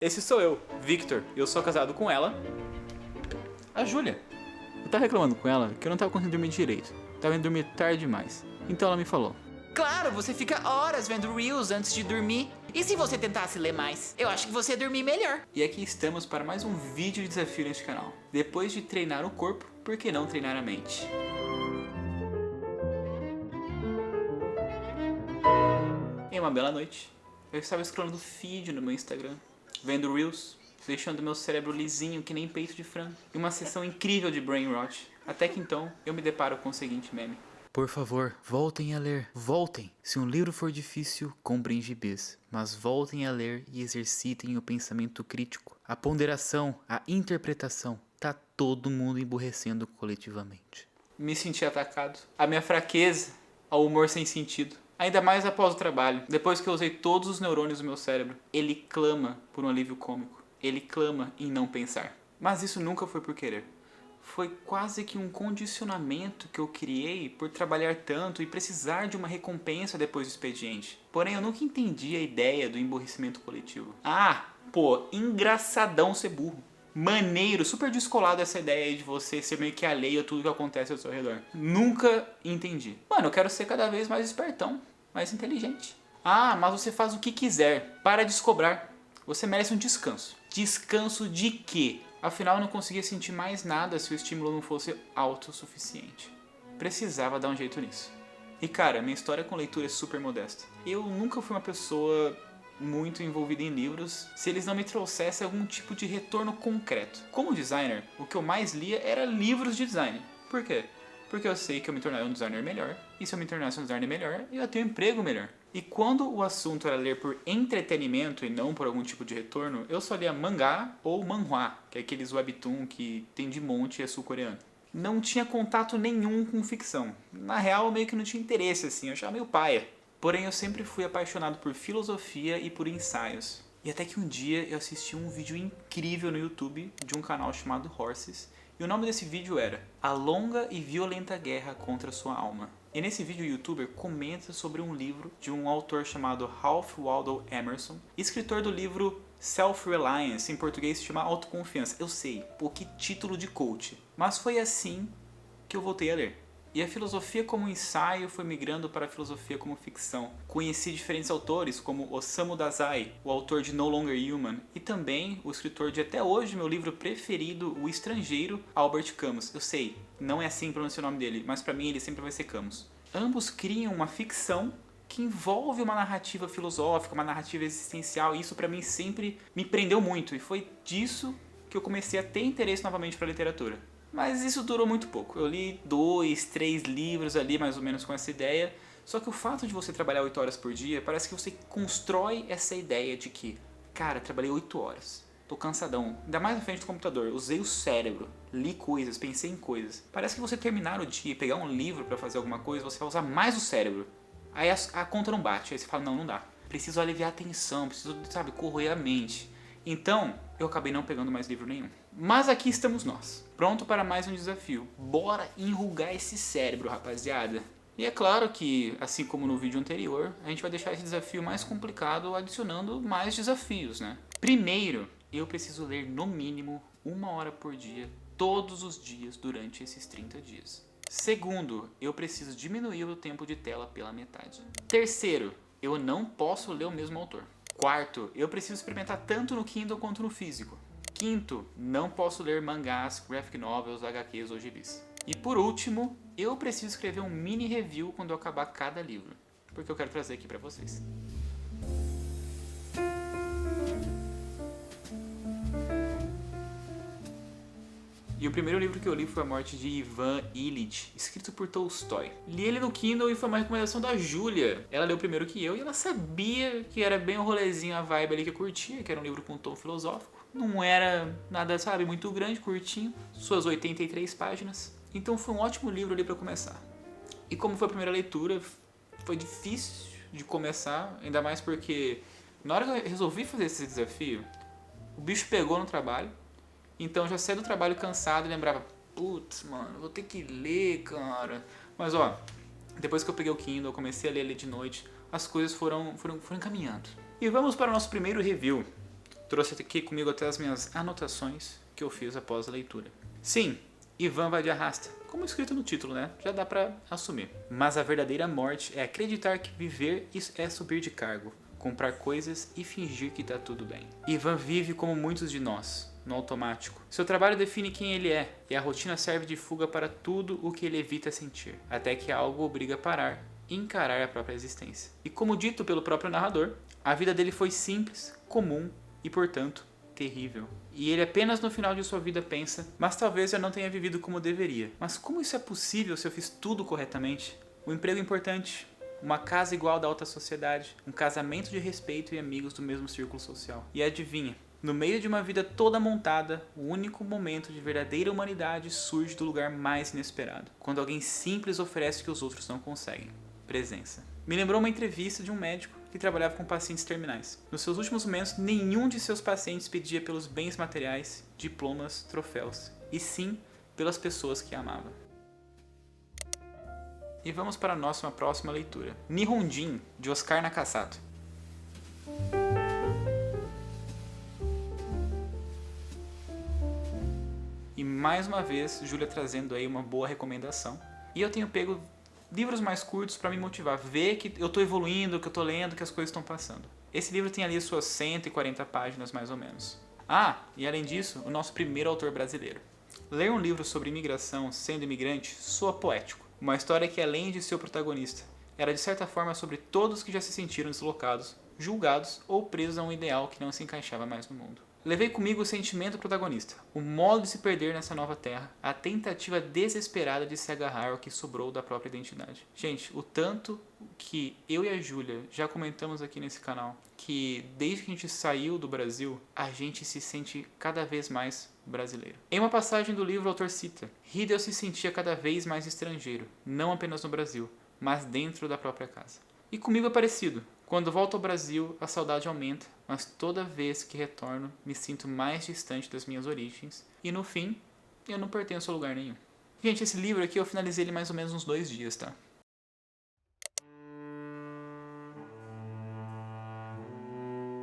Esse sou eu, Victor, e eu sou casado com ela, a Júlia. Eu tava reclamando com ela que eu não tava conseguindo dormir direito, tava indo dormir tarde demais. Então ela me falou: Claro, você fica horas vendo Reels antes de dormir. E se você tentasse ler mais? Eu acho que você ia dormir melhor. e aqui estamos para mais um vídeo de desafio neste canal. Depois de treinar o corpo, por que não treinar a mente? Em uma bela noite, eu estava scrollando feed no meu Instagram, vendo Reels, deixando meu cérebro lisinho que nem peito de frango, e uma sessão incrível de brain rot. Até que então, eu me deparo com o seguinte meme: por favor, voltem a ler. Voltem. Se um livro for difícil, comprem gibis. Mas voltem a ler e exercitem o pensamento crítico, a ponderação, a interpretação. Tá todo mundo emburrecendo coletivamente. Me senti atacado. A minha fraqueza, ao humor sem sentido. Ainda mais após o trabalho, depois que eu usei todos os neurônios do meu cérebro. Ele clama por um alívio cômico. Ele clama em não pensar. Mas isso nunca foi por querer. Foi quase que um condicionamento que eu criei por trabalhar tanto e precisar de uma recompensa depois do expediente. Porém, eu nunca entendi a ideia do emburrecimento coletivo. Engraçadão ser burro. Maneiro, super descolado essa ideia aí de você ser meio que alheio a tudo que acontece ao seu redor. Nunca entendi. Mano, eu quero ser cada vez mais espertão, mais inteligente. Mas você faz o que quiser. Para de se cobrar. Você merece um descanso. Descanso de quê? Afinal, eu não conseguia sentir mais nada se o estímulo não fosse autossuficiente. Precisava dar um jeito nisso. E cara, minha história com leitura é super modesta. Eu nunca fui uma pessoa muito envolvida em livros se eles não me trouxessem algum tipo de retorno concreto. Como designer, o que eu mais lia era livros de design. Por quê? Porque eu sei que eu me tornaria um designer melhor, e se eu me tornasse um designer melhor, eu ia ter um emprego melhor. E quando o assunto era ler por entretenimento e não por algum tipo de retorno, eu só lia mangá ou manhwa, que é aqueles webtoon que tem de monte e é sul-coreano. Não tinha contato nenhum com ficção. Na real, eu meio que não tinha interesse assim, eu achava meio paia. Porém, eu sempre fui apaixonado por filosofia e por ensaios. E até que um dia eu assisti um vídeo incrível no YouTube de um canal chamado Horses, e o nome desse vídeo era A Longa e Violenta Guerra contra Sua Alma. E nesse vídeo o youtuber comenta sobre um livro de um autor chamado Ralph Waldo Emerson, escritor do livro Self-Reliance, em português se chama Autoconfiança. Eu sei, que título de coach. Mas foi assim que eu voltei a ler. E a filosofia como ensaio foi migrando para a filosofia como ficção. Conheci diferentes autores como Osamu Dazai, o autor de No Longer Human, e também o escritor de até hoje meu livro preferido, O Estrangeiro, Albert Camus. Eu sei, não é assim pronunciar o nome dele, mas para mim ele sempre vai ser Camus. Ambos criam uma ficção que envolve uma narrativa filosófica, uma narrativa existencial, e isso para mim sempre me prendeu muito, e foi disso que eu comecei a ter interesse novamente para a literatura. Mas isso durou muito pouco. Eu li 2, 3 livros ali, mais ou menos com essa ideia. Só que o fato de você trabalhar 8 horas por dia, parece que você constrói essa ideia de que, cara, trabalhei 8 horas, tô cansadão, ainda mais na frente do computador, usei o cérebro, li coisas, pensei em coisas. Parece que você terminar o dia e pegar um livro pra fazer alguma coisa, você vai usar mais o cérebro. Aí a conta não bate, aí você fala, não dá. Preciso aliviar a tensão, preciso, corroer a mente. Então, eu acabei não pegando mais livro nenhum. Mas aqui estamos nós, pronto para mais um desafio. Bora enrugar esse cérebro, rapaziada. E é claro que, assim como no vídeo anterior, a gente vai deixar esse desafio mais complicado adicionando mais desafios, né? Primeiro, eu preciso ler no mínimo 1 hora por dia, todos os dias durante esses 30 dias. Segundo, eu preciso diminuir o tempo de tela pela metade. Terceiro, eu não posso ler o mesmo autor. Quarto, eu preciso experimentar tanto no Kindle quanto no físico. Quinto, não posso ler mangás, graphic novels, HQs ou gibis. E por último, eu preciso escrever um mini review quando eu acabar cada livro, porque eu quero trazer aqui pra vocês. E o primeiro livro que eu li foi A Morte de Ivan Illich, escrito por Tolstói. Li ele no Kindle e foi uma recomendação da Júlia. Ela leu primeiro que eu e ela sabia que era bem o rolezinho, a vibe ali que eu curtia, que era um livro com um tom filosófico. Não era nada, muito grande, curtinho, suas 83 páginas. Então foi um ótimo livro ali pra começar. E como foi a primeira leitura, foi difícil de começar, ainda mais porque na hora que eu resolvi fazer esse desafio, o bicho pegou no trabalho. Então já saí do trabalho cansado e lembrava, putz, mano, vou ter que ler, cara. Mas depois que eu peguei o Kindle, comecei a ler ele de noite, as coisas foram encaminhando. E vamos para o nosso primeiro review. Trouxe aqui comigo até as minhas anotações que eu fiz após a leitura. Sim, Ivan vai de arrasta. Como escrito no título, né? Já dá pra assumir. Mas a verdadeira morte é acreditar que viver é subir de cargo, comprar coisas e fingir que tá tudo bem. Ivan vive como muitos de nós, no automático. Seu trabalho define quem ele é, e a rotina serve de fuga para tudo o que ele evita sentir, até que algo o obriga a parar e encarar a própria existência. E como dito pelo próprio narrador, a vida dele foi simples, comum e, portanto, terrível. E ele apenas no final de sua vida pensa, mas talvez eu não tenha vivido como deveria. Mas como isso é possível se eu fiz tudo corretamente? Um emprego importante, uma casa igual da alta sociedade, um casamento de respeito e amigos do mesmo círculo social. E adivinha, no meio de uma vida toda montada, o único momento de verdadeira humanidade surge do lugar mais inesperado, quando alguém simples oferece o que os outros não conseguem: presença. Me lembrou uma entrevista de um médico que trabalhava com pacientes terminais. Nos seus últimos momentos, nenhum de seus pacientes pedia pelos bens materiais, diplomas, troféus, e sim pelas pessoas que amava. E vamos para a nossa próxima leitura. Nihonjin, de Oscar Nakasato. E mais uma vez, Júlia trazendo aí uma boa recomendação. E eu tenho pego livros mais curtos para me motivar, ver que eu estou evoluindo, que eu estou lendo, que as coisas estão passando. Esse livro tem ali suas 140 páginas mais ou menos. Ah, e além disso, o nosso primeiro autor brasileiro. Ler um livro sobre imigração sendo imigrante soa poético. Uma história que, além de seu protagonista, era de certa forma sobre todos que já se sentiram deslocados, julgados ou presos a um ideal que não se encaixava mais no mundo. Levei comigo o sentimento do protagonista, o modo de se perder nessa nova terra, a tentativa desesperada de se agarrar ao que sobrou da própria identidade. Gente, o tanto que eu e a Júlia já comentamos aqui nesse canal, que desde que a gente saiu do Brasil, a gente se sente cada vez mais brasileiro. Em uma passagem do livro, o autor cita: Hideo se sentia cada vez mais estrangeiro, não apenas no Brasil, mas dentro da própria casa. E comigo é parecido. Quando volto ao Brasil, a saudade aumenta, mas toda vez que retorno, me sinto mais distante das minhas origens e, no fim, eu não pertenço a lugar nenhum. Gente, esse livro aqui eu finalizei ele mais ou menos uns 2 dias, tá?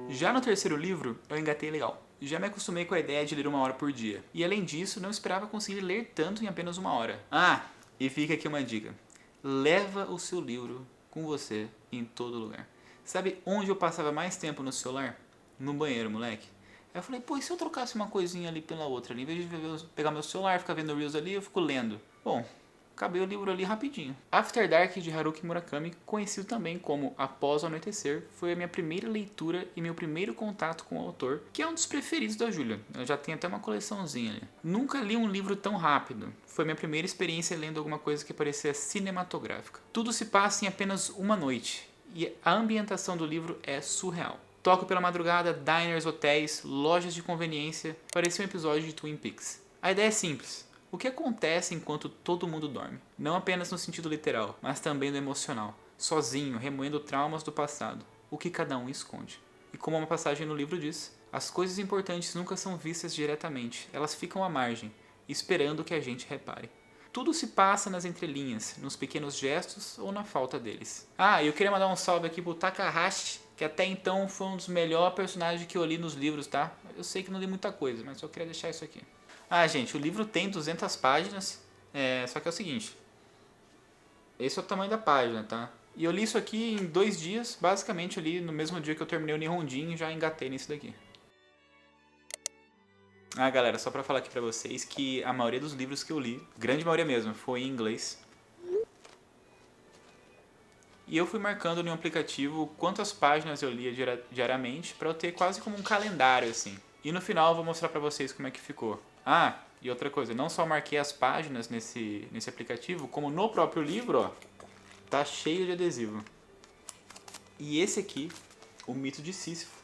Já no terceiro livro, eu engatei legal. Já me acostumei com a ideia de ler 1 hora por dia. E além disso, não esperava conseguir ler tanto em apenas 1 hora. Ah, e fica aqui uma dica. Leva o seu livro com você em todo lugar. Sabe onde eu passava mais tempo no celular? No banheiro, moleque. Aí eu falei, pô, e se eu trocasse uma coisinha ali pela outra ali? Em vez de pegar meu celular, ficar vendo Reels ali, eu fico lendo. Bom, acabei o livro ali rapidinho. After Dark, de Haruki Murakami, conhecido também como Após o Anoitecer, foi a minha primeira leitura e meu primeiro contato com o autor, que é um dos preferidos da Júlia. Eu já tenho até uma coleçãozinha ali. Nunca li um livro tão rápido. Foi minha primeira experiência lendo alguma coisa que parecia cinematográfica. Tudo se passa em apenas uma noite. E a ambientação do livro é surreal. Toco pela madrugada, diners, hotéis, lojas de conveniência, parecia um episódio de Twin Peaks. A ideia é simples. O que acontece enquanto todo mundo dorme? Não apenas no sentido literal, mas também no emocional. Sozinho, remoendo traumas do passado. O que cada um esconde. E como uma passagem no livro diz, as coisas importantes nunca são vistas diretamente. Elas ficam à margem, esperando que a gente repare. Tudo se passa nas entrelinhas, nos pequenos gestos ou na falta deles. Ah, e eu queria mandar um salve aqui pro Takahashi, que até então foi um dos melhores personagens que eu li nos livros, tá? Eu sei que não li muita coisa, mas só queria deixar isso aqui. Ah, gente, o livro tem 200 páginas, só que é o seguinte. Esse é o tamanho da página, tá? E eu li isso aqui em 2 dias, basicamente ali no mesmo dia que eu terminei o Nihonjin e já engatei nisso daqui. Ah, galera, só pra falar aqui pra vocês que a maioria dos livros que eu li, grande maioria mesmo, foi em inglês. E eu fui marcando no aplicativo quantas páginas eu lia diariamente pra eu ter quase como um calendário, assim. E no final eu vou mostrar pra vocês como é que ficou. Ah, e outra coisa, não só marquei as páginas nesse aplicativo, como no próprio livro, ó, tá cheio de adesivo. E esse aqui, O Mito de Sísifo,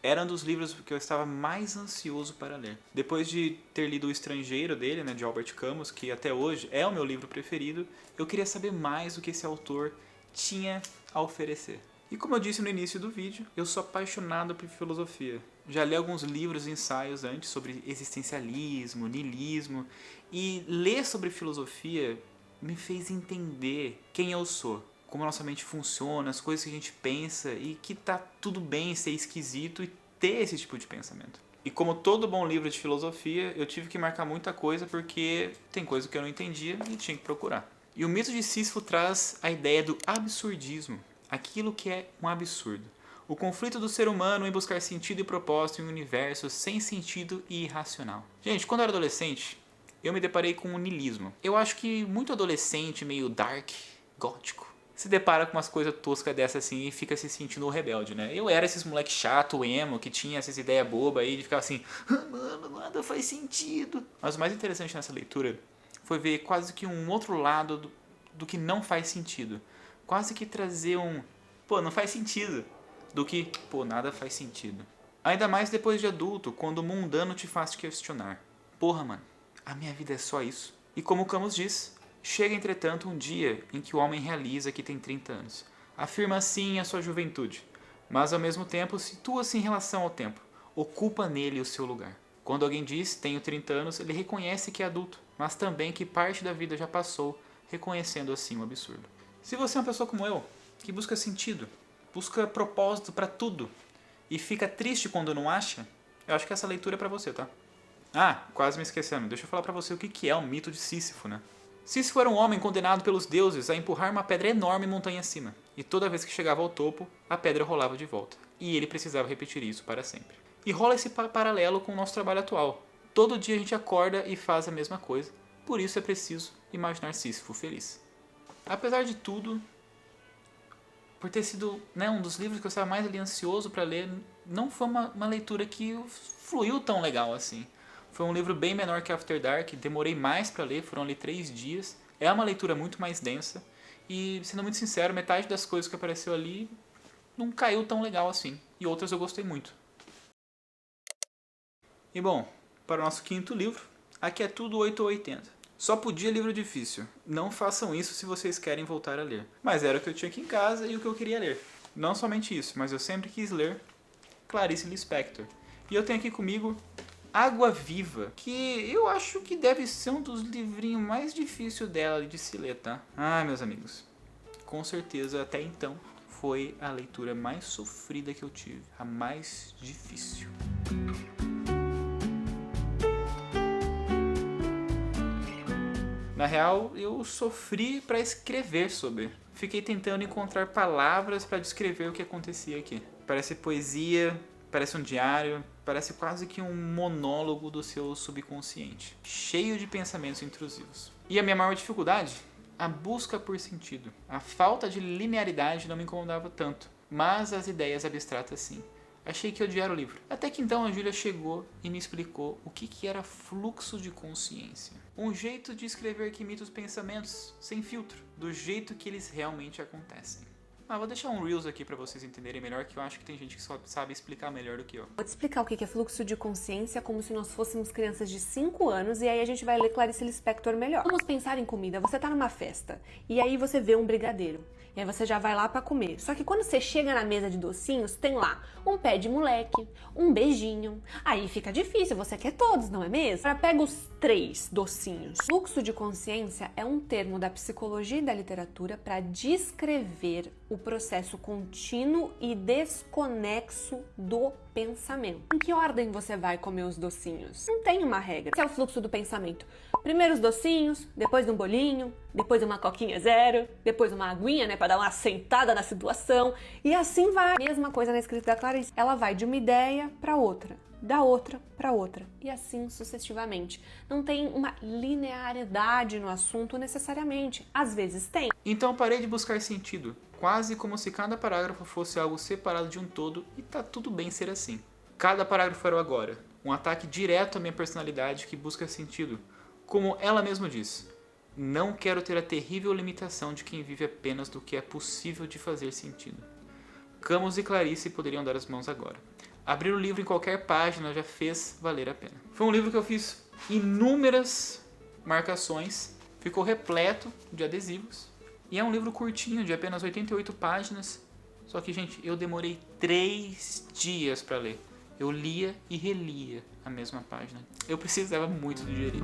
era um dos livros que eu estava mais ansioso para ler. Depois de ter lido O Estrangeiro dele, né, de Albert Camus, que até hoje é o meu livro preferido, eu queria saber mais do que esse autor tinha a oferecer. E como eu disse no início do vídeo, eu sou apaixonado por filosofia. Já li alguns livros e ensaios antes sobre existencialismo, niilismo, e ler sobre filosofia me fez entender quem eu sou, como a nossa mente funciona, as coisas que a gente pensa e que tá tudo bem ser esquisito e ter esse tipo de pensamento. E como todo bom livro de filosofia, eu tive que marcar muita coisa porque tem coisa que eu não entendia e tinha que procurar. E o mito de Sísifo traz a ideia do absurdismo, aquilo que é um absurdo. O conflito do ser humano em buscar sentido e propósito em um universo sem sentido e irracional. Gente, quando eu era adolescente, eu me deparei com o niilismo. Eu acho que muito adolescente, meio dark, gótico, se depara com umas coisas toscas dessas assim e fica se sentindo rebelde, né? Eu era esses moleque chato, emo, que tinha essas ideias bobas aí de ficar assim, mano, nada faz sentido. Mas o mais interessante nessa leitura foi ver quase que um outro lado do que não faz sentido. Quase que trazer pô, não faz sentido, do que, pô, nada faz sentido. Ainda mais depois de adulto, quando o mundano te faz te questionar. Porra, mano, a minha vida é só isso? E como Camus diz, chega, entretanto, um dia em que o homem realiza que tem 30 anos. Afirma sim a sua juventude, mas ao mesmo tempo situa-se em relação ao tempo. Ocupa nele o seu lugar. Quando alguém diz tenho 30 anos, ele reconhece que é adulto, mas também que parte da vida já passou, reconhecendo assim o absurdo. Se você é uma pessoa como eu, que busca sentido, busca propósito para tudo e fica triste quando não acha, eu acho que essa leitura é para você, tá? Ah, quase me esquecendo. Deixa eu falar para você o que é o mito de Sísifo, né? Sísifo era um homem condenado pelos deuses a empurrar uma pedra enorme montanha acima, e toda vez que chegava ao topo, a pedra rolava de volta, e ele precisava repetir isso para sempre. E rola esse paralelo com o nosso trabalho atual. Todo dia a gente acorda e faz a mesma coisa, por isso é preciso imaginar Sísifo feliz. Apesar de tudo, por ter sido, né, um dos livros que eu estava mais ali ansioso para ler, não foi uma leitura que fluiu tão legal assim. Foi um livro bem menor que After Dark, demorei mais para ler, foram ali 3 dias. É uma leitura muito mais densa e, sendo muito sincero, metade das coisas que apareceu ali não caiu tão legal assim. E outras eu gostei muito. E bom, para o nosso 5º livro, aqui é tudo 8 ou 80. Só podia livro difícil. Não façam isso se vocês querem voltar a ler. Mas era o que eu tinha aqui em casa e o que eu queria ler. Não somente isso, mas eu sempre quis ler Clarice Lispector. E eu tenho aqui comigo Água Viva, que eu acho que deve ser um dos livrinhos mais difíceis dela de se ler, tá? Ah, meus amigos, com certeza até então foi a leitura mais sofrida que eu tive, a mais difícil. Na real, eu sofri para escrever sobre. Fiquei tentando encontrar palavras para descrever o que acontecia aqui. Parece poesia, parece um diário, parece quase que um monólogo do seu subconsciente, cheio de pensamentos intrusivos. E a minha maior dificuldade? A busca por sentido. A falta de linearidade não me incomodava tanto, mas as ideias abstratas sim. Achei que ia odiar o livro. Até que então a Júlia chegou e me explicou o que era fluxo de consciência. Um jeito de escrever que imita os pensamentos, sem filtro, do jeito que eles realmente acontecem. Vou deixar um Reels aqui pra vocês entenderem melhor, que eu acho que tem gente que só sabe explicar melhor do que eu. Vou te explicar o que é fluxo de consciência como se nós fôssemos crianças de 5 anos e aí a gente vai ler Clarice Lispector melhor. Vamos pensar em comida. Você tá numa festa e aí você vê um brigadeiro. E aí você já vai lá pra comer. Só que quando você chega na mesa de docinhos, tem lá um pé de moleque, um beijinho. Aí fica difícil, você quer todos, não é mesmo? Agora pega os 3 docinhos. Fluxo de consciência é um termo da psicologia e da literatura para descrever o processo contínuo e desconexo do pensamento. Em que ordem você vai comer os docinhos? Não tem uma regra. Esse é o fluxo do pensamento. Primeiro os docinhos, depois um bolinho, depois uma coquinha zero, depois uma aguinha, né, para dar uma assentada na situação, e assim vai. Mesma coisa na escrita da Clarice. Ela vai de uma ideia para outra, da outra para outra, e assim sucessivamente. Não tem uma linearidade no assunto necessariamente. Às vezes tem. Então eu parei de buscar sentido, quase como se cada parágrafo fosse algo separado de um todo, e tá tudo bem ser assim. Cada parágrafo era o agora, um ataque direto à minha personalidade que busca sentido. Como ela mesma diz, não quero ter a terrível limitação de quem vive apenas do que é possível de fazer sentido. Camus e Clarice poderiam dar as mãos agora. Abrir o livro em qualquer página já fez valer a pena. Foi um livro que eu fiz inúmeras marcações, ficou repleto de adesivos, e é um livro curtinho, de apenas 88 páginas, só que, gente, eu demorei 3 dias para ler. Eu lia e relia a mesma página. Eu precisava muito digerir.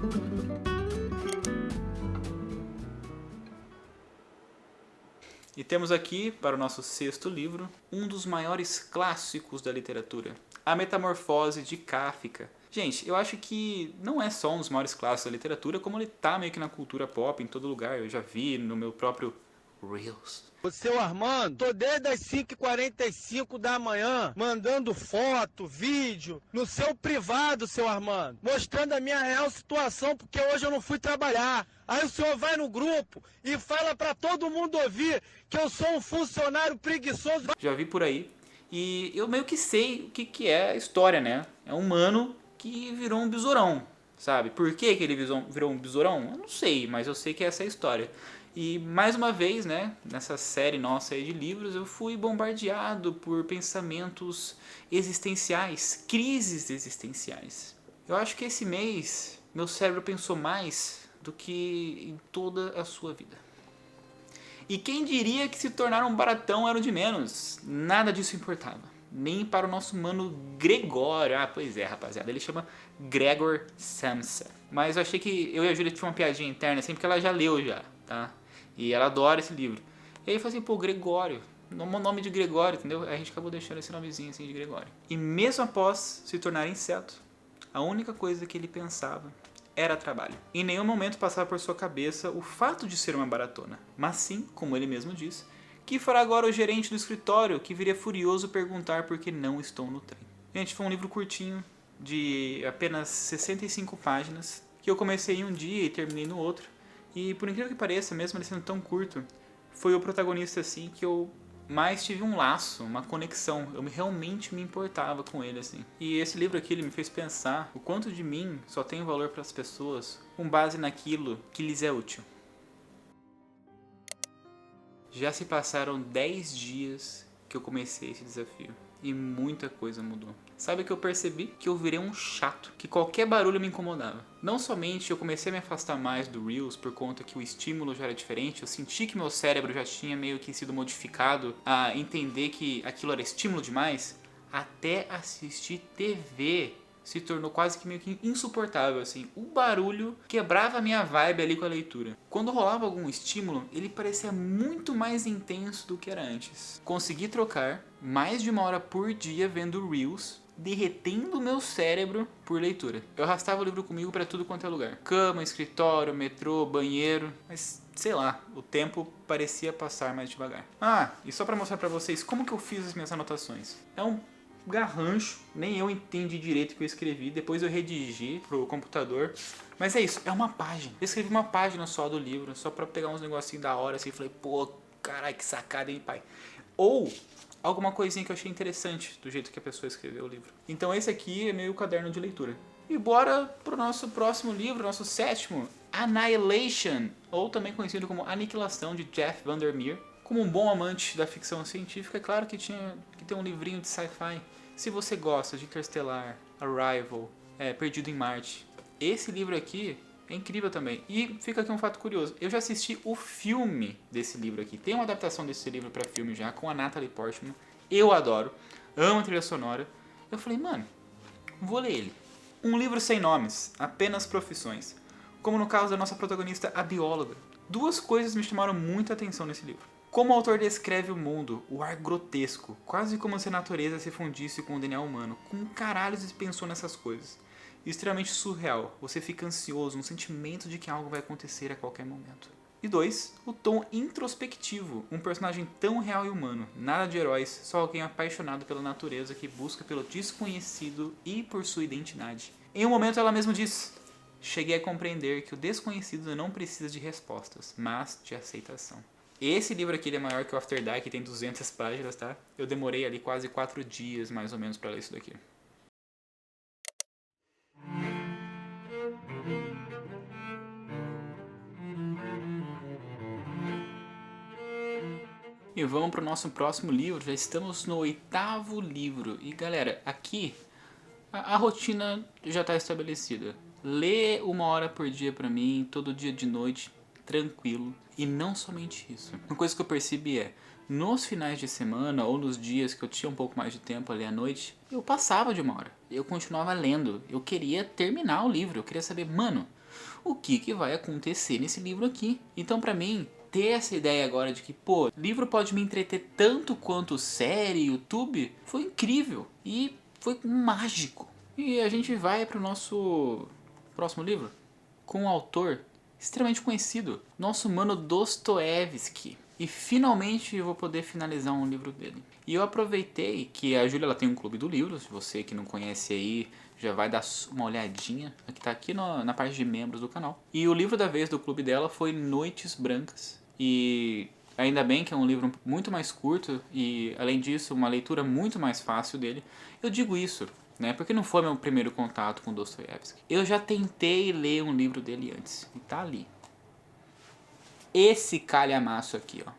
E temos aqui, para o nosso 6º livro, um dos maiores clássicos da literatura, A Metamorfose de Kafka. Gente, eu acho que não é só um dos maiores clássicos da literatura, como ele tá meio que na cultura pop, em todo lugar. Eu já vi no meu próprio Reels. Ô, seu Armando, tô desde as 5h45 da manhã mandando foto, vídeo, no seu privado, seu Armando, mostrando a minha real situação, porque hoje eu não fui trabalhar. Aí o senhor vai no grupo e fala pra todo mundo ouvir que eu sou um funcionário preguiçoso. Já vi por aí. E eu meio que sei o que é a história, né? É um humano que virou um besourão, sabe? Por que ele virou um besourão? Eu não sei, mas eu sei que essa é a história. E mais uma vez, né, nessa série nossa aí de livros, eu fui bombardeado por pensamentos existenciais, crises existenciais. Eu acho que esse mês meu cérebro pensou mais do que em toda a sua vida. E quem diria que se tornar um baratão era o de menos? Nada disso importava. Nem para o nosso mano Gregório. Ah, pois é, rapaziada. Ele chama Gregor Samsa. Mas eu achei que eu e a Júlia tinha uma piadinha interna assim, porque ela já leu já, tá? E ela adora esse livro. E aí eu falei assim, pô, Gregório. O nome de Gregório, entendeu? Aí a gente acabou deixando esse nomezinho assim de Gregório. E mesmo após se tornar inseto, a única coisa que ele pensava era trabalho. Em nenhum momento passava por sua cabeça o fato de ser uma baratona, mas sim, como ele mesmo diz, que fará agora o gerente do escritório, que viria furioso perguntar por que não estou no trem. Gente, foi um livro curtinho, de apenas 65 páginas, que eu comecei em um dia e terminei no outro. E por incrível que pareça, mesmo ele sendo tão curto, foi o protagonista assim que eu mais tive um laço, uma conexão. Eu realmente me importava com ele, assim. E esse livro aqui, ele me fez pensar o quanto de mim só tem valor para as pessoas com base naquilo que lhes é útil. Já se passaram 10 dias que eu comecei esse desafio. E muita coisa mudou. Sabe que eu percebi? Que eu virei um chato. Que qualquer barulho me incomodava. Não somente eu comecei a me afastar mais do Reels por conta que o estímulo já era diferente. Eu senti que meu cérebro já tinha meio que sido modificado a entender que aquilo era estímulo demais. Até assistir TV se tornou quase que meio que insuportável, assim. O barulho quebrava a minha vibe ali com a leitura. Quando rolava algum estímulo, ele parecia muito mais intenso do que era antes. Consegui trocar mais de 1 hora por dia vendo Reels, derretendo o meu cérebro por leitura. Eu arrastava o livro comigo pra tudo quanto é lugar. Cama, escritório, metrô, banheiro, mas sei lá, o tempo parecia passar mais devagar. Ah, e só pra mostrar pra vocês como que eu fiz as minhas anotações. É um garrancho, nem eu entendi direito o que eu escrevi, depois eu redigi pro computador, mas é isso, é uma página. Eu escrevi uma página só do livro, só pra pegar uns negocinhos da hora assim, falei, pô, caralho, que sacada, hein, pai. Ou alguma coisinha que eu achei interessante do jeito que a pessoa escreveu o livro. Então esse aqui é meio caderno de leitura. E bora pro nosso próximo livro, nosso 7º, Annihilation, ou também conhecido como Aniquilação, de Jeff Vandermeer. Como um bom amante da ficção científica, é claro que tinha que ter um livrinho de sci-fi. Se você gosta de Interstellar, Arrival, Perdido em Marte, esse livro aqui é incrível também. E fica aqui um fato curioso, eu já assisti o filme desse livro aqui. Tem uma adaptação desse livro para filme já, com a Natalie Portman. Eu adoro, amo a trilha sonora. Eu falei, mano, vou ler ele. Um livro sem nomes, apenas profissões. Como no caso da nossa protagonista, a bióloga. 2 coisas me chamaram muita atenção nesse livro. Como o autor descreve o mundo, o ar grotesco, quase como se a natureza se fundisse com o DNA humano. Como caralho se pensou nessas coisas? Extremamente surreal, você fica ansioso, um sentimento de que algo vai acontecer a qualquer momento. E 2, o tom introspectivo, um personagem tão real e humano, nada de heróis, só alguém apaixonado pela natureza que busca pelo desconhecido e por sua identidade. Em um momento ela mesma diz, cheguei a compreender que o desconhecido não precisa de respostas, mas de aceitação. Esse livro aqui ele é maior que o After Dark, que tem 200 páginas, tá? Eu demorei ali quase 4 dias, mais ou menos, pra ler isso daqui. E vamos pro nosso próximo livro, já estamos no 8º livro. E galera, aqui a rotina já tá estabelecida. Lê 1 hora por dia pra mim, todo dia de noite, tranquilo. E não somente isso. Uma coisa que eu percebi é, nos finais de semana ou nos dias que eu tinha um pouco mais de tempo ali à noite, eu passava de 1 hora. Eu continuava lendo. Eu queria terminar o livro. Eu queria saber, mano, o que vai acontecer nesse livro aqui? Então pra mim, ter essa ideia agora de que, pô, livro pode me entreter tanto quanto série, YouTube, foi incrível. E Foi mágico. E a gente vai pro nosso próximo livro com um autor extremamente conhecido, nosso mano Dostoiévski. E finalmente eu vou poder finalizar um livro dele. E eu aproveitei que a Júlia ela tem um clube do livro, se você que não conhece aí já vai dar uma olhadinha, que tá aqui na parte de membros do canal. E o livro da vez do clube dela foi Noites Brancas. E ainda bem que é um livro muito mais curto e, além disso, uma leitura muito mais fácil dele. Eu digo isso, né, porque não foi meu primeiro contato com Dostoiévski. Eu já tentei ler um livro dele antes, e tá ali. Esse calhamaço aqui, ó.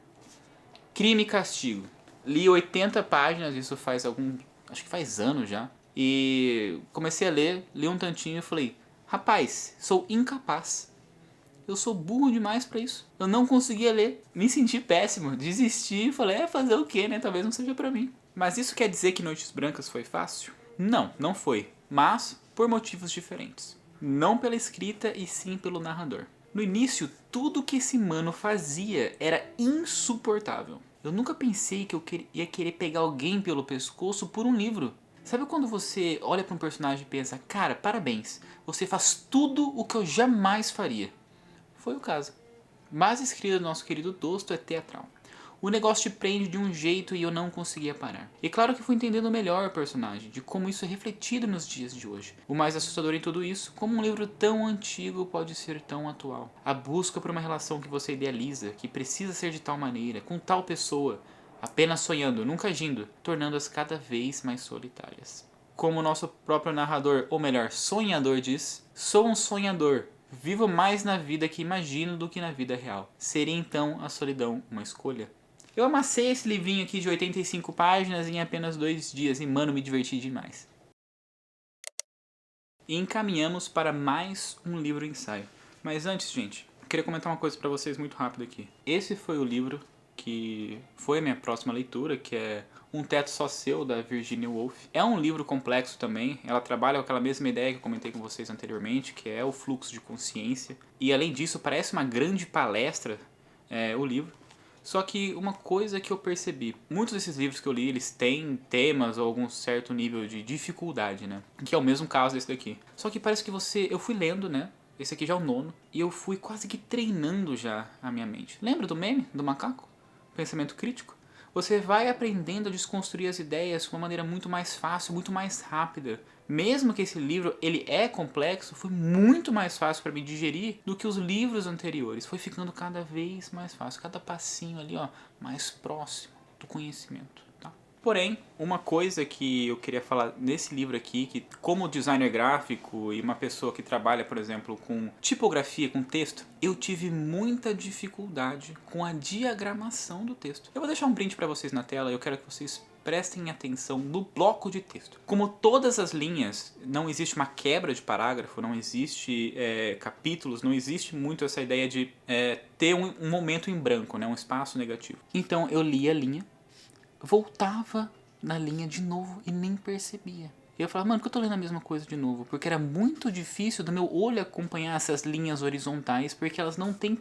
Crime e Castigo. Li 80 páginas, isso faz acho que faz anos já. E comecei a ler, li um tantinho e falei, rapaz, sou incapaz. Eu sou burro demais pra isso. Eu não conseguia ler, me senti péssimo, desisti e falei, fazer o quê, né? Talvez não seja pra mim. Mas isso quer dizer que Noites Brancas foi fácil? Não, não foi. Mas por motivos diferentes. Não pela escrita e sim pelo narrador. No início, tudo que esse mano fazia era insuportável. Eu nunca pensei que eu ia querer pegar alguém pelo pescoço por um livro. Sabe quando você olha para um personagem e pensa, cara, parabéns, você faz tudo o que eu jamais faria. Foi o caso. Mas a escrita do nosso querido Dosto é teatral. O negócio te prende de um jeito e eu não conseguia parar. E claro que fui entendendo melhor o personagem, de como isso é refletido nos dias de hoje. O mais assustador em tudo isso, como um livro tão antigo pode ser tão atual. A busca por uma relação que você idealiza, que precisa ser de tal maneira, com tal pessoa, apenas sonhando, nunca agindo, tornando-as cada vez mais solitárias. Como o nosso próprio narrador, ou melhor, sonhador diz, sou um sonhador. Vivo mais na vida que imagino do que na vida real. Seria então a solidão uma escolha? Eu amassei esse livrinho aqui de 85 páginas em apenas 2 dias e, mano, me diverti demais. E encaminhamos para mais um livro-ensaio. Mas antes, gente, eu queria comentar uma coisa para vocês muito rápido aqui. Esse foi o livro que foi a minha próxima leitura, que é Um Teto Só Seu, da Virginia Woolf. É um livro complexo também, ela trabalha com aquela mesma ideia que eu comentei com vocês anteriormente, que é o fluxo de consciência. E além disso, parece uma grande palestra o livro. Só que uma coisa que eu percebi, muitos desses livros que eu li, eles têm temas ou algum certo nível de dificuldade, né? Que é o mesmo caso desse daqui. Só que parece que eu fui lendo, né? Esse aqui já é o 9º, e eu fui quase que treinando já a minha mente. Lembra do meme, do macaco? Pensamento crítico? Você vai aprendendo a desconstruir as ideias de uma maneira muito mais fácil, muito mais rápida. Mesmo que esse livro ele é complexo, foi muito mais fácil para mim digerir do que os livros anteriores. Foi ficando cada vez mais fácil, cada passinho ali, ó, mais próximo do conhecimento. Tá? Porém, uma coisa que eu queria falar nesse livro aqui, que como designer gráfico e uma pessoa que trabalha, por exemplo, com tipografia, com texto, eu tive muita dificuldade com a diagramação do texto. Eu vou deixar um print para vocês na tela, eu quero que vocês prestem atenção no bloco de texto. Como todas as linhas, não existe uma quebra de parágrafo, não existe capítulos, não existe muito essa ideia de ter um momento em branco, né, um espaço negativo. Então eu lia a linha, voltava na linha de novo e nem percebia. E eu falava, mano, por que eu tô lendo a mesma coisa de novo? Porque era muito difícil do meu olho acompanhar essas linhas horizontais, porque elas não tem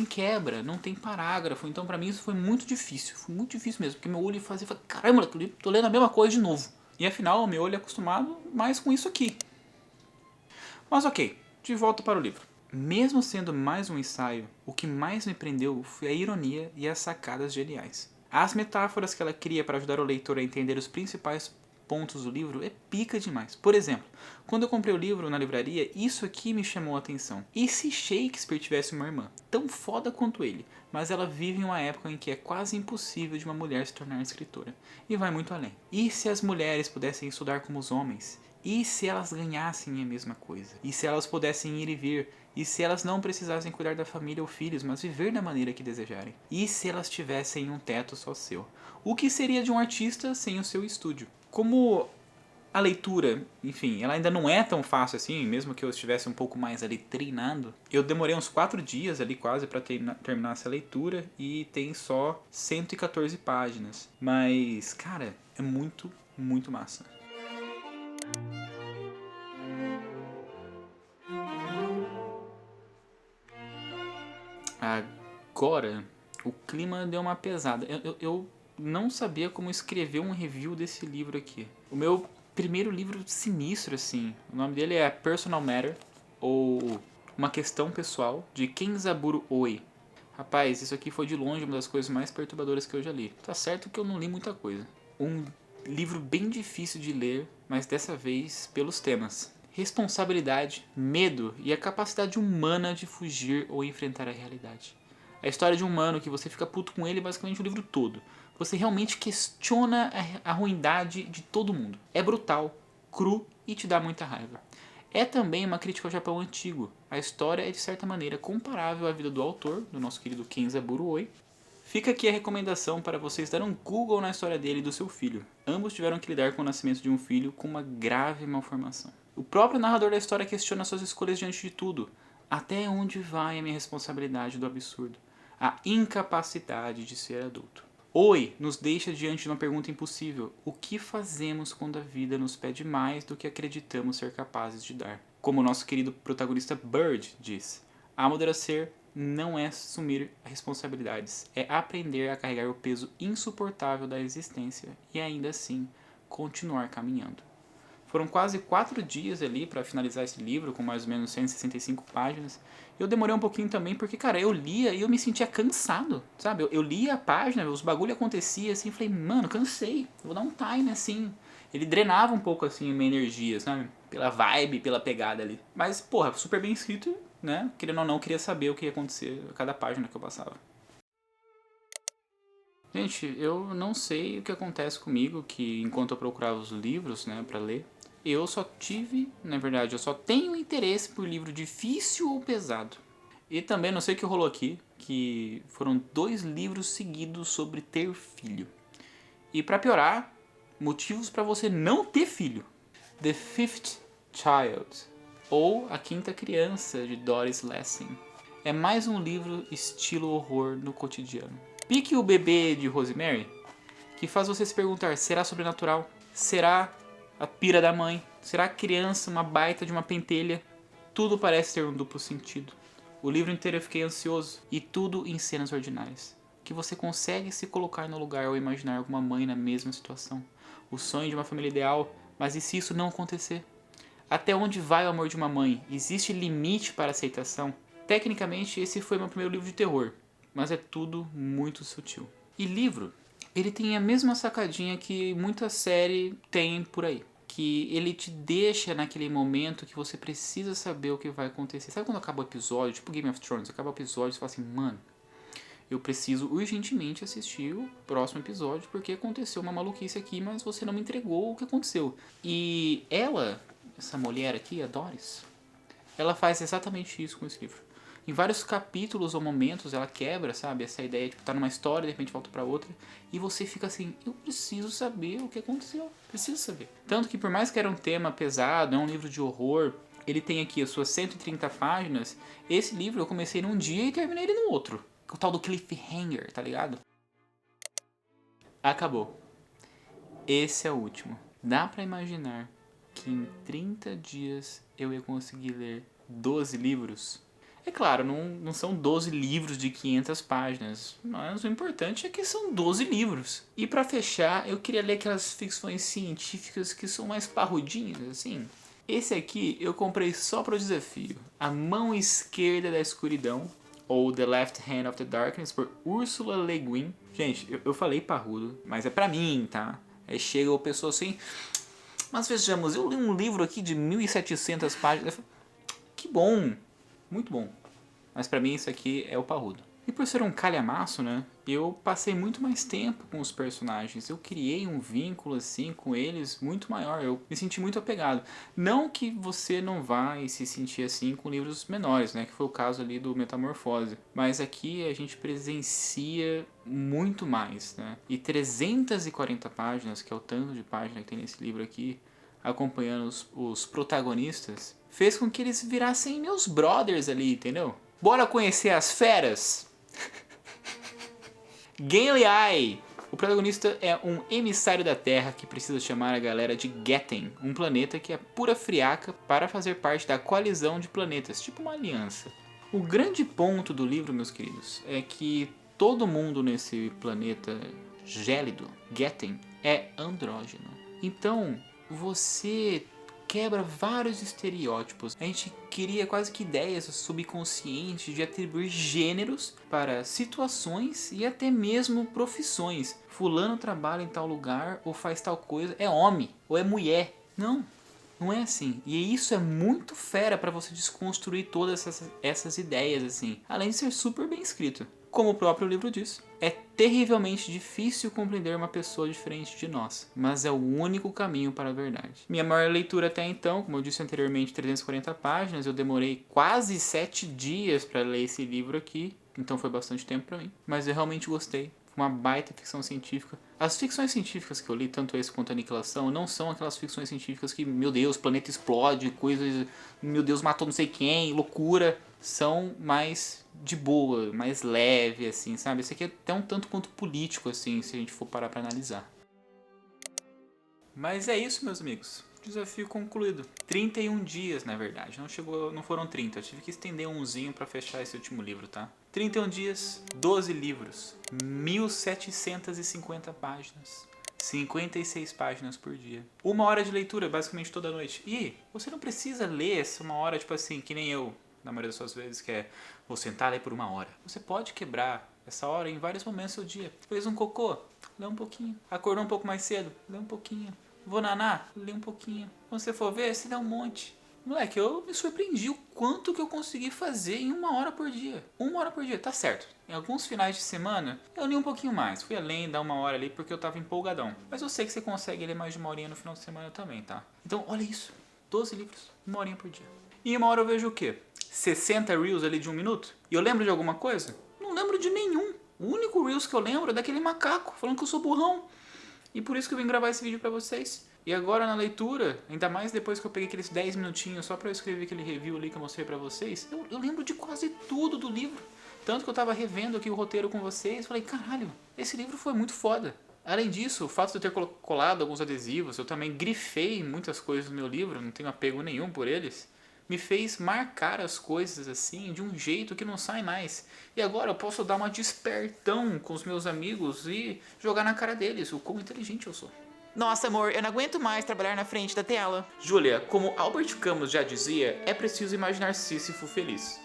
quebra, não tem parágrafo. Então pra mim isso foi muito difícil mesmo, porque meu olho fazia, caramba, tô lendo a mesma coisa de novo. E afinal, o meu olho é acostumado mais com isso aqui. Mas ok, de volta para o livro. Mesmo sendo mais um ensaio, o que mais me prendeu foi a ironia e as sacadas geniais. As metáforas que ela cria para ajudar o leitor a entender os principais pontos do livro é pica demais. Por exemplo, quando eu comprei o livro na livraria, isso aqui me chamou a atenção. E se Shakespeare tivesse uma irmã, tão foda quanto ele, mas ela vive em uma época em que é quase impossível de uma mulher se tornar escritora. E vai muito além. E se as mulheres pudessem estudar como os homens? E se elas ganhassem a mesma coisa? E se elas pudessem ir e vir? E se elas não precisassem cuidar da família ou filhos, mas viver da maneira que desejarem? E se elas tivessem um teto só seu? O que seria de um artista sem o seu estúdio? Como a leitura, enfim, ela ainda não é tão fácil assim, mesmo que eu estivesse um pouco mais ali treinado, eu demorei uns 4 dias ali quase para terminar essa leitura e tem só 114 páginas. Mas, cara, é muito, muito massa. Agora, o clima deu uma pesada. Eu não sabia como escrever um review desse livro aqui. O meu primeiro livro sinistro, assim. O nome dele é Personal Matter, ou Uma Questão Pessoal, de Kenzaburo Oi. Rapaz, isso aqui foi de longe uma das coisas mais perturbadoras que eu já li. Tá certo que eu não li muita coisa. Um livro bem difícil de ler, mas dessa vez pelos temas. Responsabilidade, medo e a capacidade humana de fugir ou enfrentar a realidade. A história de um humano que você fica puto com ele basicamente o livro todo. Você realmente questiona a ruindade de todo mundo. É brutal, cru e te dá muita raiva. É também uma crítica ao Japão antigo. A história é de certa maneira comparável à vida do autor, do nosso querido Kenzaburo Oi. Fica aqui a recomendação para vocês dar um Google na história dele e do seu filho. Ambos tiveram que lidar com o nascimento de um filho com uma grave malformação. O próprio narrador da história questiona suas escolhas diante de tudo. Até onde vai a minha responsabilidade do absurdo? A incapacidade de ser adulto. Oi nos deixa diante de uma pergunta impossível. O que fazemos quando a vida nos pede mais do que acreditamos ser capazes de dar? Como o nosso querido protagonista Bird diz, amadurecer não é assumir responsabilidades, é aprender a carregar o peso insuportável da existência e ainda assim continuar caminhando. Foram quase 4 dias ali para finalizar esse livro, com mais ou menos 165 páginas. Eu demorei um pouquinho também porque, cara, eu lia e eu me sentia cansado, sabe? Eu lia a página, os bagulho acontecia assim, falei, mano, cansei, vou dar um time assim. Ele drenava um pouco assim a minha energia, sabe? Pela vibe, pela pegada ali. Mas, porra, super bem escrito, né? Querendo ou não, queria saber o que ia acontecer a cada página que eu passava. Gente, eu não sei o que acontece comigo, que enquanto eu procurava os livros, né, pra ler, eu só tive, na verdade, eu só tenho interesse por livro difícil ou pesado. E também, não sei o que rolou aqui, que foram 2 livros seguidos sobre ter filho. E pra piorar, motivos pra você não ter filho. The Fifth Child, ou A Quinta Criança, de Doris Lessing. É mais um livro estilo horror no cotidiano. Pique o Bebê, de Rosemary, que faz você se perguntar, será sobrenatural? Será a pira da mãe? Será a criança uma baita de uma pentelha? Tudo parece ter um duplo sentido. O livro inteiro eu fiquei ansioso, e tudo em cenas ordinárias. Que você consegue se colocar no lugar ou imaginar alguma mãe na mesma situação. O sonho de uma família ideal, mas e se isso não acontecer? Até onde vai o amor de uma mãe? Existe limite para a aceitação? Tecnicamente, esse foi meu primeiro livro de terror, mas é tudo muito sutil. E livro, ele tem a mesma sacadinha que muita série tem por aí. Que ele te deixa naquele momento que você precisa saber o que vai acontecer. Sabe quando acaba o episódio, tipo Game of Thrones, acaba o episódio e você fala assim, mano, eu preciso urgentemente assistir o próximo episódio porque aconteceu uma maluquice aqui, mas você não me entregou o que aconteceu. E ela, essa mulher aqui, a Doris, ela faz exatamente isso com esse livro. Em vários capítulos ou momentos ela quebra, sabe, essa ideia de tá numa história, de repente volta pra outra, e você fica assim, eu preciso saber o que aconteceu, preciso saber. Tanto que por mais que era um tema pesado, é um livro de horror, ele tem aqui as suas 130 páginas, esse livro eu comecei num dia e terminei ele no outro. O tal do cliffhanger, tá ligado? Acabou. Esse é o último. Dá pra imaginar que em 30 dias eu ia conseguir ler 12 livros? É claro, não são 12 livros de 500 páginas, mas o importante é que são 12 livros. E pra fechar, eu queria ler aquelas ficções científicas que são mais parrudinhas, assim. Esse aqui eu comprei só pro desafio. A Mão Esquerda da Escuridão, ou The Left Hand of the Darkness, por Ursula Le Guin. Gente, eu falei parrudo, mas é pra mim, tá? Aí chega o pessoa assim, mas vejamos, eu li um livro aqui de 1700 páginas. Eu falei, que bom, muito bom. Mas pra mim isso aqui é o parrudo. E por ser um calhamaço, né, eu passei muito mais tempo com os personagens. Eu criei um vínculo assim com eles muito maior. Eu me senti muito apegado. Não que você não vai se sentir assim com livros menores, né, que foi o caso ali do Metamorfose. Mas aqui a gente presencia muito mais, né. E 340 páginas, que é o tanto de página que tem nesse livro aqui, acompanhando os protagonistas, fez com que eles virassem meus brothers ali, entendeu? Bora conhecer as feras? Genliai! O protagonista é um emissário da Terra que precisa chamar a galera de Getten, um planeta que é pura friaca para fazer parte da coalizão de planetas, tipo uma aliança. O grande ponto do livro, meus queridos, é que todo mundo nesse planeta gélido, Getten, é andrógeno. Então, você quebra vários estereótipos. A gente cria quase que ideias subconscientes de atribuir gêneros para situações e até mesmo profissões. Fulano trabalha em tal lugar ou faz tal coisa, é homem ou é mulher. Não, não é assim. E isso é muito fera para você desconstruir todas essas ideias assim. Além de ser super bem escrito. Como o próprio livro diz, é terrivelmente difícil compreender uma pessoa diferente de nós, mas é o único caminho para a verdade. Minha maior leitura até então, como eu disse anteriormente, 340 páginas, eu demorei quase 7 dias para ler esse livro aqui, então foi bastante tempo para mim, mas eu realmente gostei. Uma baita ficção científica. As ficções científicas que eu li, tanto esse quanto a Aniquilação, não são aquelas ficções científicas que, meu Deus, planeta explode, coisas, meu Deus, matou não sei quem, loucura. São mais de boa, mais leve, assim, sabe? Esse aqui é até um tanto quanto político, assim, se a gente for parar pra analisar. Mas é isso, meus amigos. Desafio concluído. 31 dias, na verdade. Não foram 30. Eu tive que estender umzinho pra fechar esse último livro, tá? 31 dias, 12 livros, 1750 páginas. 56 páginas por dia. 1 hora de leitura, basicamente toda noite. E você não precisa ler essa 1 hora, tipo assim, que nem eu, na maioria das suas vezes, que é vou sentar e ler por 1 hora. Você pode quebrar essa hora em vários momentos do seu dia. Fez um cocô? Lê um pouquinho. Acordou um pouco mais cedo? Lê um pouquinho. Vou nanar? Lê um pouquinho. Quando você for ver, você lê um monte. Moleque, eu me surpreendi o quanto que eu consegui fazer em 1 hora por dia. 1 hora por dia, tá certo. Em alguns finais de semana, eu li um pouquinho mais. Fui além, dar 1 hora ali, porque eu tava empolgadão. Mas eu sei que você consegue ler mais de 1 horinha no final de semana também, tá? Então, olha isso. 12 livros, 1 horinha por dia. E em 1 hora eu vejo o quê? 60 Reels ali de 1 minuto? E eu lembro de alguma coisa? Não lembro de nenhum. O único Reels que eu lembro é daquele macaco, falando que eu sou burrão. E por isso que eu vim gravar esse vídeo pra vocês. E agora na leitura, ainda mais depois que eu peguei aqueles 10 minutinhos só pra eu escrever aquele review ali que eu mostrei pra vocês, eu lembro de quase tudo do livro. Tanto que eu tava revendo aqui o roteiro com vocês, falei, caralho, esse livro foi muito foda. Além disso, o fato de eu ter colado alguns adesivos, eu também grifei muitas coisas no meu livro, não tenho apego nenhum por eles, me fez marcar as coisas assim de um jeito que não sai mais. E agora eu posso dar uma despertão com os meus amigos e jogar na cara deles o quão inteligente eu sou. Nossa, amor, eu não aguento mais trabalhar na frente da tela. Júlia, como Albert Camus já dizia, é preciso imaginar Sísifo feliz.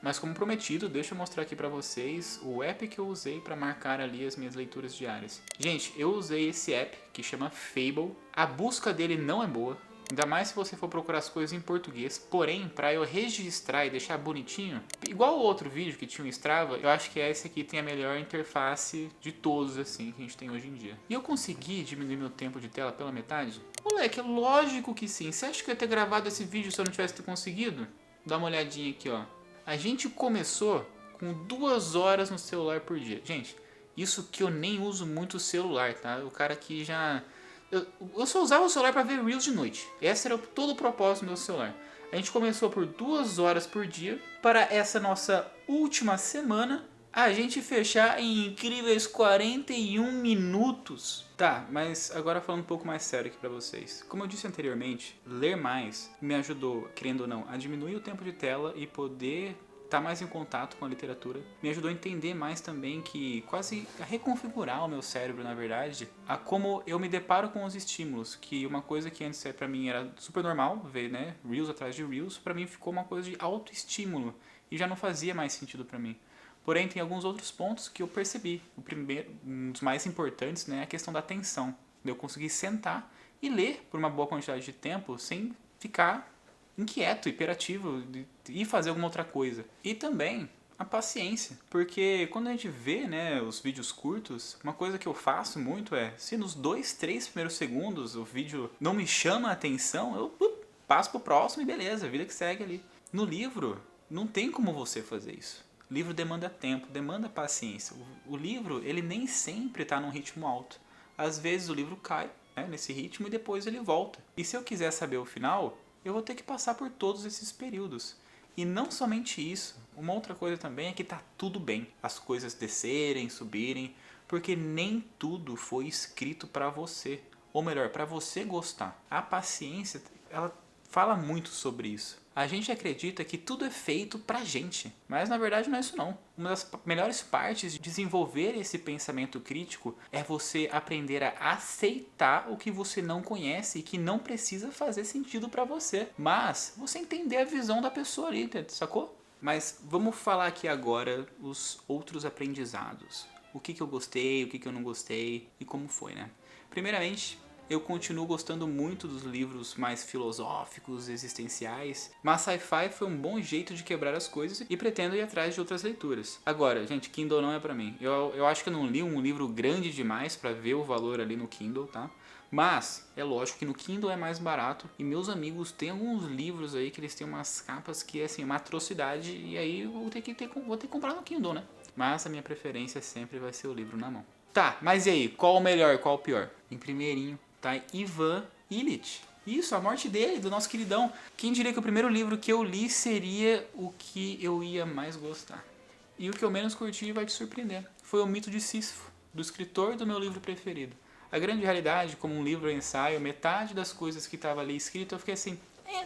Mas como prometido, deixa eu mostrar aqui pra vocês o app que eu usei pra marcar ali as minhas leituras diárias. Gente, eu usei esse app que chama Fable. A busca dele não é boa. Ainda mais se você for procurar as coisas em português. Porém, para eu registrar e deixar bonitinho, igual o outro vídeo que tinha o Strava, eu acho que esse aqui tem a melhor interface de todos assim que a gente tem hoje em dia. E eu consegui diminuir meu tempo de tela pela metade? Moleque, é lógico que sim. Você acha que eu ia ter gravado esse vídeo se eu não tivesse conseguido? Dá uma olhadinha aqui, ó. A gente começou com 2 horas no celular por dia. Gente, isso que eu nem uso muito o celular, tá? O cara que já... Eu só usava o celular para ver Reels de noite. Esse era todo o propósito do meu celular. A gente começou por 2 horas por dia. Para essa nossa última semana, a gente fechar em incríveis 41 minutos. Tá, mas agora falando um pouco mais sério aqui pra vocês. Como eu disse anteriormente, ler mais me ajudou, querendo ou não, a diminuir o tempo de tela e poder estar mais em contato com a literatura. Me ajudou a entender mais também que quase a reconfigurar o meu cérebro, na verdade, a como eu me deparo com os estímulos, que uma coisa que antes pra mim era super normal, ver, né, Reels atrás de Reels, pra mim ficou uma coisa de autoestímulo e já não fazia mais sentido pra mim. Porém, tem alguns outros pontos que eu percebi. O primeiro, um dos mais importantes, né, é a questão da atenção. Eu consegui sentar e ler por uma boa quantidade de tempo sem ficar inquieto, hiperativo e fazer alguma outra coisa. E também a paciência, porque quando a gente vê, né, os vídeos curtos, uma coisa que eu faço muito é, se nos 2, 3 primeiros segundos o vídeo não me chama a atenção, eu passo pro próximo e beleza, a vida que segue ali. No livro, não tem como você fazer isso. O livro demanda tempo, demanda paciência. O livro, ele nem sempre está num ritmo alto. Às vezes o livro cai, né, nesse ritmo e depois ele volta. E se eu quiser saber o final, eu vou ter que passar por todos esses períodos. E não somente isso, uma outra coisa também é que tá tudo bem. As coisas descerem, subirem, porque nem tudo foi escrito para você. Ou melhor, para você gostar. A paciência, ela fala muito sobre isso. A gente acredita que tudo é feito pra gente, mas na verdade não é isso não. Uma das melhores partes de desenvolver esse pensamento crítico é você aprender a aceitar o que você não conhece e que não precisa fazer sentido pra você, mas você entender a visão da pessoa ali, sacou? Mas vamos falar aqui agora os outros aprendizados. O que eu gostei, o que eu não gostei e como foi, né? Primeiramente, eu continuo gostando muito dos livros mais filosóficos, existenciais, mas sci-fi foi um bom jeito de quebrar as coisas e pretendo ir atrás de outras leituras. Agora, gente, Kindle não é pra mim. Eu acho que eu não li um livro grande demais pra ver o valor ali no Kindle, tá? Mas, é lógico que no Kindle é mais barato e meus amigos têm alguns livros aí que eles têm umas capas que é assim, uma atrocidade e aí eu vou ter que comprar no Kindle, né? Mas a minha preferência sempre vai ser o livro na mão. Tá, mas e aí? Qual o melhor, qual o pior? Em primeirinho tá Ivan Illich. Isso, a morte dele, do nosso queridão. Quem diria que o primeiro livro que eu li seria o que eu ia mais gostar? E o que eu menos curti vai te surpreender. Foi O Mito de Sísifo, do escritor do meu livro preferido. A grande realidade, como um livro ensaio, metade das coisas que estava ali escrito eu fiquei assim,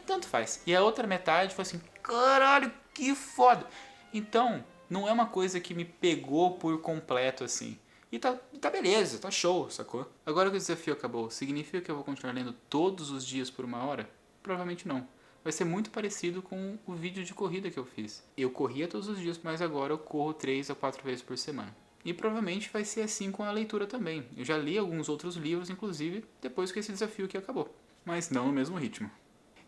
tanto faz. E a outra metade foi assim, caralho, que foda. Então, não é uma coisa que me pegou por completo assim. E tá beleza, tá show, sacou? Agora que o desafio acabou, significa que eu vou continuar lendo todos os dias por 1 hora? Provavelmente não. Vai ser muito parecido com o vídeo de corrida que eu fiz. Eu corria todos os dias, mas agora eu corro 3 a 4 vezes por semana. E provavelmente vai ser assim com a leitura também. Eu já li alguns outros livros, inclusive, depois que esse desafio aqui acabou. Mas não no mesmo ritmo.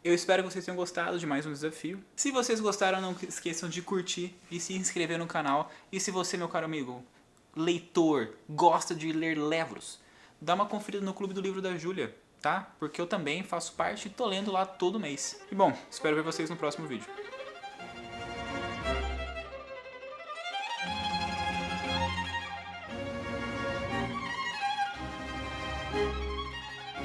Eu espero que vocês tenham gostado de mais um desafio. Se vocês gostaram, não esqueçam de curtir e se inscrever no canal. E se você, meu caro amigo, leitor, gosta de ler livros, dá uma conferida no Clube do Livro da Júlia, tá? Porque eu também faço parte e tô lendo lá todo mês. E bom, espero ver vocês no próximo vídeo.